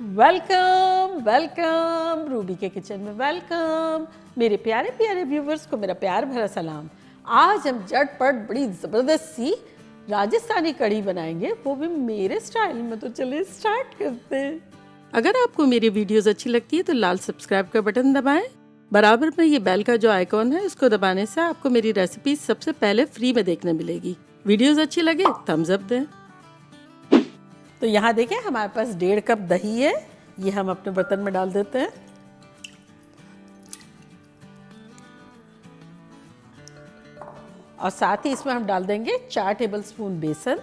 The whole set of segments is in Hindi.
वेलकम वेलकम रूबी के किचन में वेलकम। मेरे प्यारे प्यारे व्यूवर्स को मेरा प्यार भरा सलाम। आज हम झटपट बड़ी ज़बरदस्त सी राजस्थानी कढ़ी बनाएंगे, वो भी मेरे स्टाइल में। तो चलिए स्टार्ट करते हैं। अगर आपको मेरी वीडियोस अच्छी लगती है तो लाल सब्सक्राइब का बटन दबाएं। बराबर में ये बेल का जो आइकॉन है इसको दबाने से आपको मेरी रेसिपी सबसे पहले फ्री में देखने मिलेगी। वीडियोस अच्छी लगे थम्स अप दें। तो यहाँ देखें हमारे पास 1.5 कप दही है, ये हम अपने बर्तन में डाल देते हैं। और साथ ही इसमें हम डाल देंगे 4 टेबलस्पून बेसन।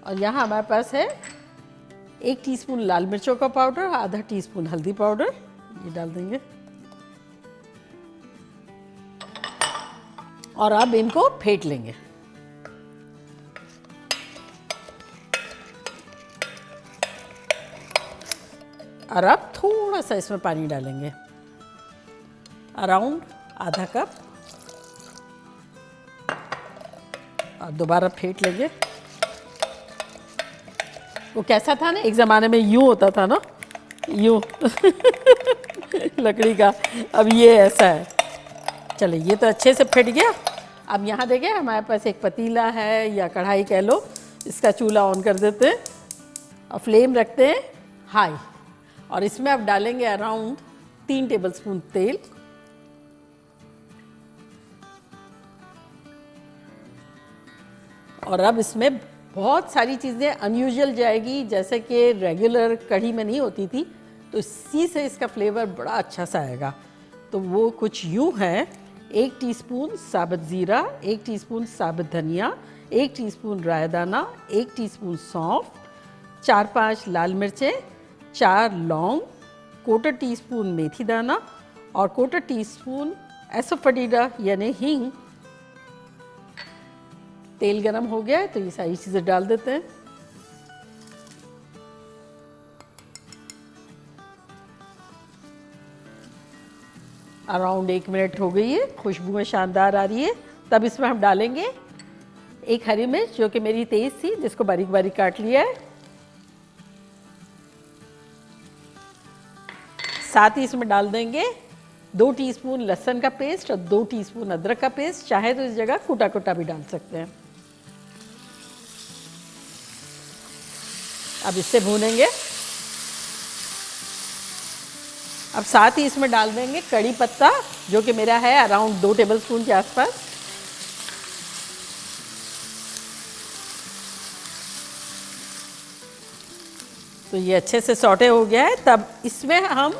और यहाँ हमारे पास है 1 टीस्पून लाल मिर्चों का पाउडर, आधा टीस्पून हल्दी पाउडर, ये डाल देंगे। और अब इनको फेंट लेंगे। और अब थोड़ा सा इसमें पानी डालेंगे, अराउंड आधा कप, और दोबारा फेंट लेंगे। वो कैसा था ना, एक ज़माने में यूँ होता था ना, यूँ लकड़ी का, अब ये ऐसा है। चलिए ये तो अच्छे से फेंट गया। अब यहाँ देखिए हमारे पास एक पतीला है या कढ़ाई कह लो, इसका चूल्हा ऑन कर देते हैं और फ्लेम रखते हैं हाई। और इसमें अब डालेंगे अराउंड 3 टेबलस्पून तेल। और अब इसमें बहुत सारी चीज़ें अनयूजुअल जाएगी, जैसे कि रेगुलर कढ़ी में नहीं होती थी, तो इसी से इसका फ्लेवर बड़ा अच्छा सा आएगा। तो वो कुछ यूँ है: 1 टीस्पून साबुत ज़ीरा, 1 टीस्पून साबुत धनिया, 1 टीस्पून राई दाना, 1 टीस्पून सौंफ, 4-5 लाल मिर्चें, 4 लौंग, 1/4 टीस्पून मेथी दाना और 1/4 टीस्पून एसोफेटिडा यानी हींग। तेल गरम हो गया है तो ये सारी चीज़ें डाल देते हैं। अराउंड 1 मिनट हो गई है, खुशबू शानदार आ रही है। तब इसमें हम डालेंगे 1 हरी मिर्च, जो कि मेरी तेज़ थी, जिसको बारीक बारीक काट लिया है। साथ ही इसमें डाल देंगे 2 टीस्पून लहसुन का पेस्ट और 2 टीस्पून अदरक का पेस्ट। चाहे तो इस जगह कुटा कुटा भी डाल सकते हैं। अब इससे भूनेंगे। अब साथ ही इसमें डाल देंगे कड़ी पत्ता, जो कि मेरा है अराउंड 2 टेबलस्पून के आसपास। तो ये अच्छे से सौटे हो गया है। तब इसमें हम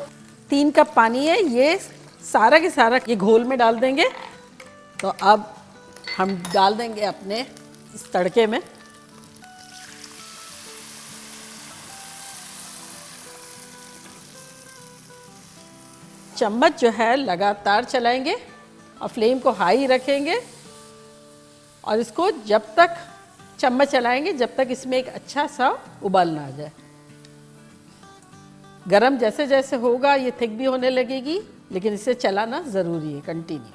3 कप पानी है, ये सारा के सारा ये घोल में डाल देंगे। तो अब हम डाल देंगे अपने इस तड़के में। चम्मच जो है लगातार चलाएंगे और फ्लेम को हाई रखेंगे। और इसको जब तक चम्मच चलाएंगे जब तक इसमें एक अच्छा सा उबाल ना आ जाए। गरम जैसे जैसे होगा ये थिक भी होने लगेगी, लेकिन इसे चलाना ज़रूरी है कंटिन्यू,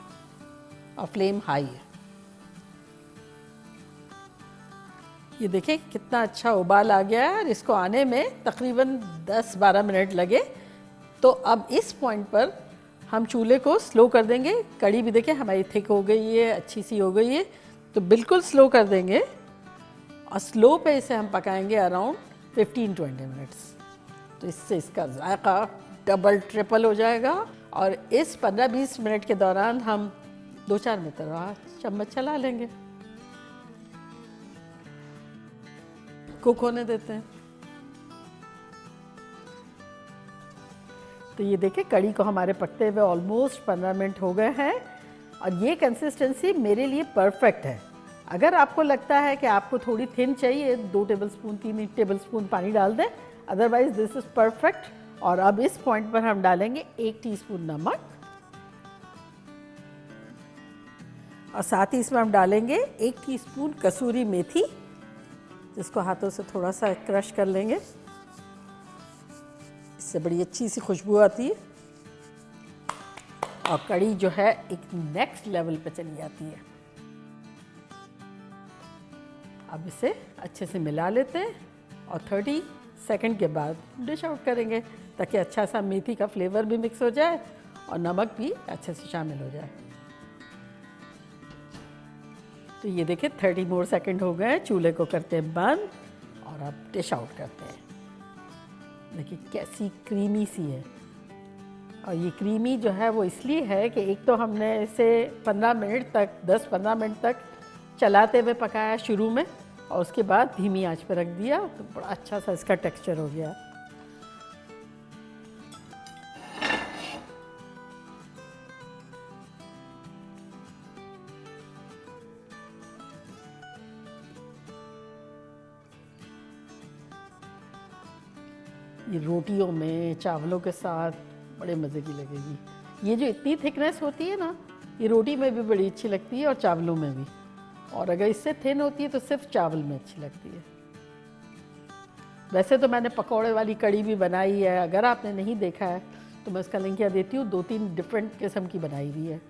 और फ्लेम हाई है। ये देखें कितना अच्छा उबाल आ गया है और इसको आने में तकरीबन 10-12 मिनट लगे। तो अब इस पॉइंट पर हम चूल्हे को स्लो कर देंगे। कड़ी भी देखें हमारी थिक हो गई है, अच्छी सी हो गई है, तो बिल्कुल स्लो कर देंगे। और स्लो पे इसे हम पकाएंगे अराउंड 15-20 मिनट्स। तो इससे इसका जायका डबल ट्रिपल हो जाएगा। और इस 15-20 मिनट के दौरान हम 2-4 मरतबा चम्मच चला लेंगे। कुक होने देते हैं। तो ये देखें कड़ी को हमारे पकते हुए ऑलमोस्ट 15 मिनट हो गए हैं और ये कंसिस्टेंसी मेरे लिए परफेक्ट है। अगर आपको लगता है कि आपको थोड़ी थिन चाहिए, 2 टेबलस्पून 3 टेबलस्पून पानी डाल दें, अदरवाइज दिस इज़ परफेक्ट। और अब इस पॉइंट पर हम डालेंगे 1 टीस्पून नमक, और साथ ही इसमें हम डालेंगे 1 टीस्पून कसूरी मेथी, जिसको हाथों से थोड़ा सा क्रश कर लेंगे। इससे बड़ी अच्छी सी खुशबू आती है और कड़ी जो है एक नेक्स्ट लेवल पे चली जाती है। अब इसे अच्छे से मिला लेते हैं और 30 सेकंड के बाद डिश आउट करेंगे ताकि अच्छा सा मेथी का फ्लेवर भी मिक्स हो जाए और नमक भी अच्छे से शामिल हो जाए। तो ये देखिए 30 मोर सेकंड हो गए, चूल्हे को करते हैं बंद और अब डिश आउट करते हैं। देखिए कैसी क्रीमी सी है। और ये क्रीमी जो है वो इसलिए है कि एक तो हमने इसे 15 मिनट तक 10-15 मिनट तक चलाते हुए पकाया शुरू में और उसके बाद धीमी आंच पर रख दिया, तो बड़ा अच्छा सा इसका टेक्सचर हो गया। ये रोटियों में चावलों के साथ बड़े मज़े की लगेगी। ये जो इतनी थिकनेस होती है ना, ये रोटी में भी बड़ी अच्छी लगती है और चावलों में भी, और अगर इससे थिन होती है तो सिर्फ चावल में अच्छी लगती है। वैसे तो मैंने पकौड़े वाली कड़ी भी बनाई है, अगर आपने नहीं देखा है तो मैं उसका लिंक यहाँ देती हूँ। 2-3 डिफरेंट किस्म की बनाई हुई है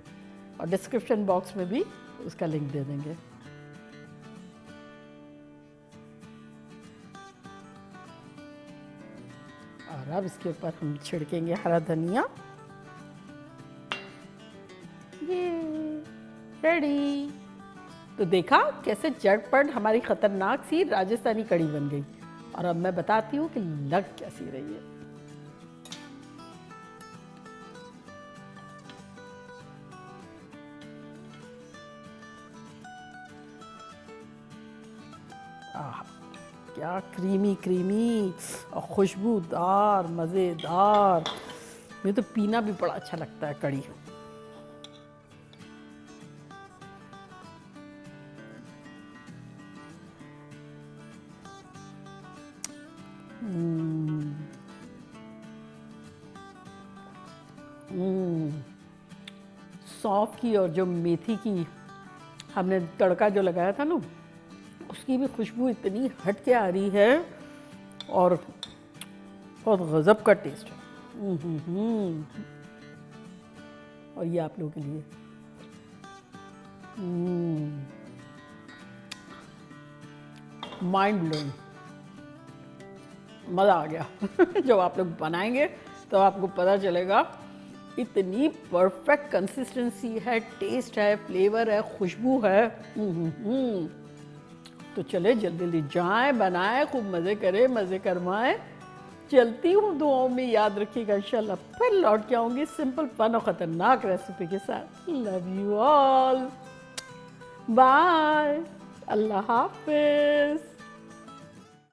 और डिस्क्रिप्शन बॉक्स में भी उसका लिंक दे देंगे। और अब इसके ऊपर हम छिड़केंगे हरा धनिया। ये रेडी। तो देखा कैसे झटपट हमारी खतरनाक सी राजस्थानी कड़ी बन गई। और अब मैं बताती हूँ कि लग कैसी रही है। आह, क्या क्रीमी क्रीमी और खुशबूदार मज़ेदार। मुझे तो पीना भी बड़ा अच्छा लगता है कड़ी। सौंफ की और जो मेथी की हमने तड़का जो लगाया था ना, उसकी भी खुशबू इतनी हट के आ रही है और बहुत गज़ब का टेस्ट है। और ये आप लोगों के लिए माइंड ब्लोइंग, मज़ा आ गया। जब आप लोग बनाएंगे तो आपको पता चलेगा इतनी परफेक्ट कंसिस्टेंसी है, टेस्ट है, फ्लेवर है, खुशबू है। तो चले जल्दी जल्दी जाएं, बनाएं, खूब मज़े करें, मज़े करवाएं। चलती हूँ, दुआओं में याद रखिएगा। इंशाल्लाह फिर लौट के आऊँगी सिंपल फन और ख़तरनाक रेसिपी के साथ। लव यू ऑल, बाय, अल्लाह हाफिज़।